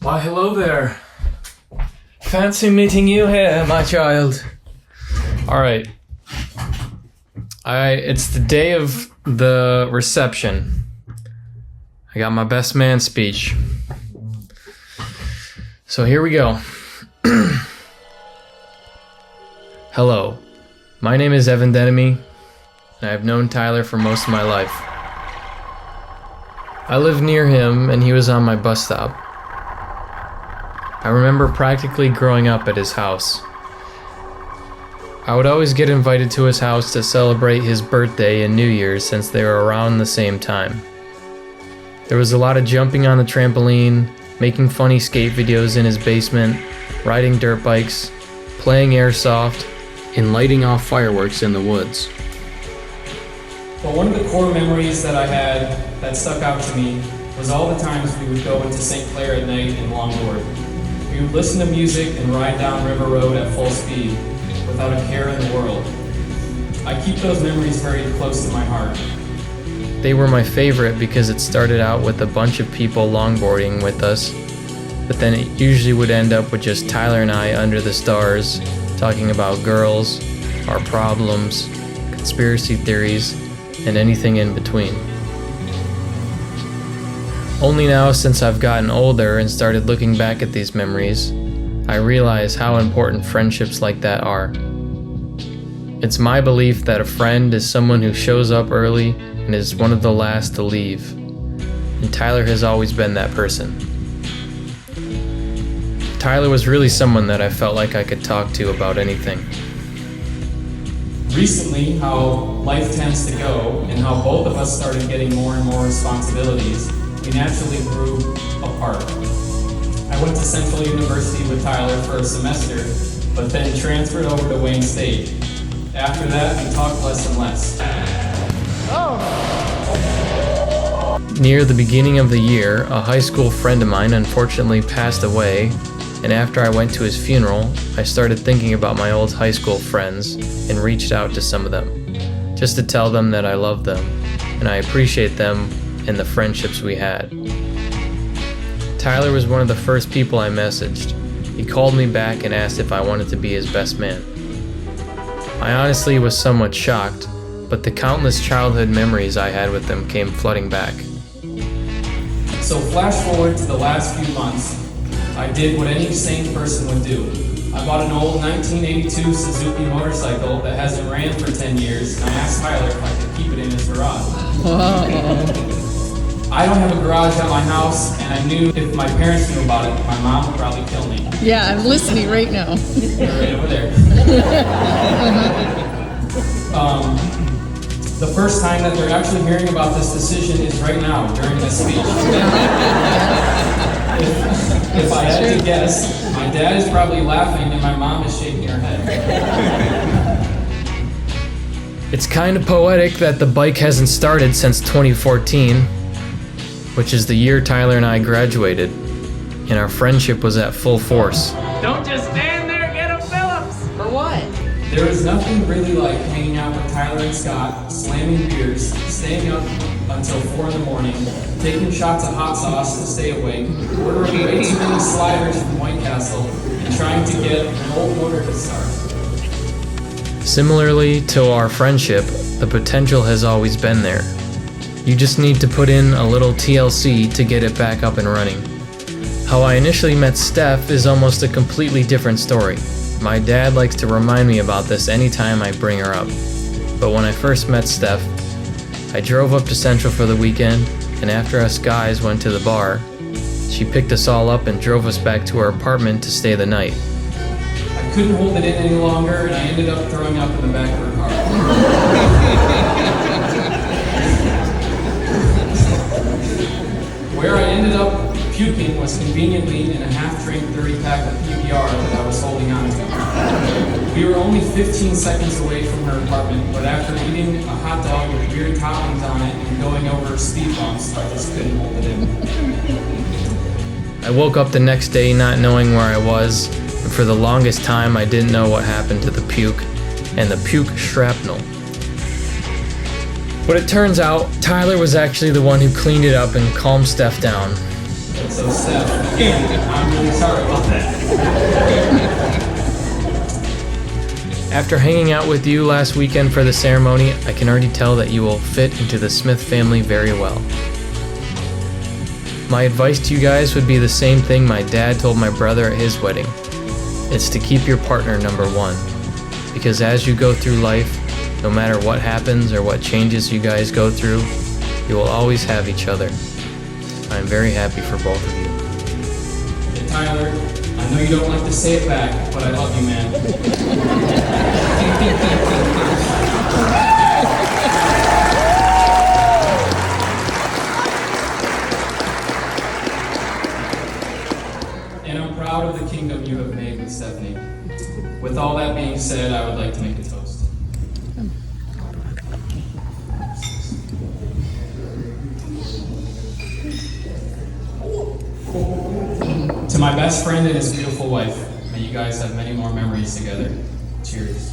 Why, hello there. Fancy meeting you here, my child. Alright. It's the day of the reception. I got my best man speech. So here we go. Hello. My name is Evan Denemy, and I've known Tyler for most of my life. I live near him, and he was on my bus stop. I remember practically growing up at his house. I would always get invited to his house to celebrate his birthday and New Year's since they were around the same time. There was a lot of jumping on the trampoline, making funny skate videos in his basement, riding dirt bikes, playing airsoft, and lighting off fireworks in the woods. Well, one of the core memories that I had that stuck out to me was all the times we would go into St. Clair at night in longboard. We would listen to music and ride down River Road at full speed without a care in the world. I keep those memories very close to my heart. They were my favorite because it started out with a bunch of people longboarding with us, but then it usually would end up with just Tyler and I under the stars, talking about girls, our problems, conspiracy theories, and anything in between. Only now, since I've gotten older and started looking back at these memories, I realize how important friendships like that are. It's my belief that a friend is someone who shows up early and is one of the last to leave, and Tyler has always been that person. Tyler was really someone that I felt like I could talk to about anything. Recently, how life tends to go and how both of us started getting more and more responsibilities, we naturally grew apart. I went to Central University with Tyler for a semester, but then transferred over to Wayne State. After that, we talked less and less. Near the beginning of the year, a high school friend of mine unfortunately passed away, and after I went to his funeral, I started thinking about my old high school friends and reached out to some of them, just to tell them that I love them, and I appreciate them and the friendships we had. Tyler was one of the first people I messaged. He called me back and asked if I wanted to be his best man. I honestly was somewhat shocked, but the countless childhood memories I had with him came flooding back. So flash forward to the last few months, I did what any sane person would do. I bought an old 1982 Suzuki motorcycle that hasn't ran for 10 years, and I asked Tyler if I could keep it in his garage. I don't have a garage at my house, and I knew if my parents knew about it, my mom would probably kill me. Yeah, I'm listening right now. They're right over there. The first time that they're actually hearing about this decision is right now, during this speech. If I had to guess, my dad is probably laughing and my mom is shaking her head. It's kind of poetic that the bike hasn't started since 2014, which is the year Tyler and I graduated, and our friendship was at full force. Don't just stand there, get a Phillips! For what? There is nothing really like hanging out with Tyler and Scott, slamming beers, staying up until 4 in the morning, taking shots of hot sauce to stay awake, ordering way too many sliders from White Castle, and trying to get an old motor to start. Similarly to our friendship, the potential has always been there. You just need to put in a little TLC to get it back up and running. How I initially met Steph is almost a completely different story. My dad likes to remind me about this anytime I bring her up. But when I first met Steph, I drove up to Central for the weekend, and after us guys went to the bar, she picked us all up and drove us back to our apartment to stay the night. I couldn't hold it in any longer, and I ended up throwing up in the back of her car. Where I ended up puking was conveniently in a half-drink 30-pack of PBR that I was holding on to. We were only 15 seconds away from her apartment, but after eating a hot dog with weird toppings on it and going over speed bumps, I just couldn't hold it in. I woke up the next day not knowing where I was, and for the longest time I didn't know what happened to the puke and the puke shrapnel. But it turns out Tyler was actually the one who cleaned it up and calmed Steph down. So, Steph, again, I'm really sorry about that. After hanging out with you last weekend for the ceremony, I can already tell that you will fit into the Smith family very well. My advice to you guys would be the same thing my dad told my brother at his wedding. It's to keep your partner number one. Because as you go through life, no matter what happens or what changes you guys go through, you will always have each other. I'm very happy for both of you. Hey, Tyler, I know you don't like to say it back, but I love you, man. And I'm proud of the kingdom you have made with Stephanie. With all that being said, I would like to make a toast. To my best friend and his beautiful wife, may you guys have many more memories together. Cheers.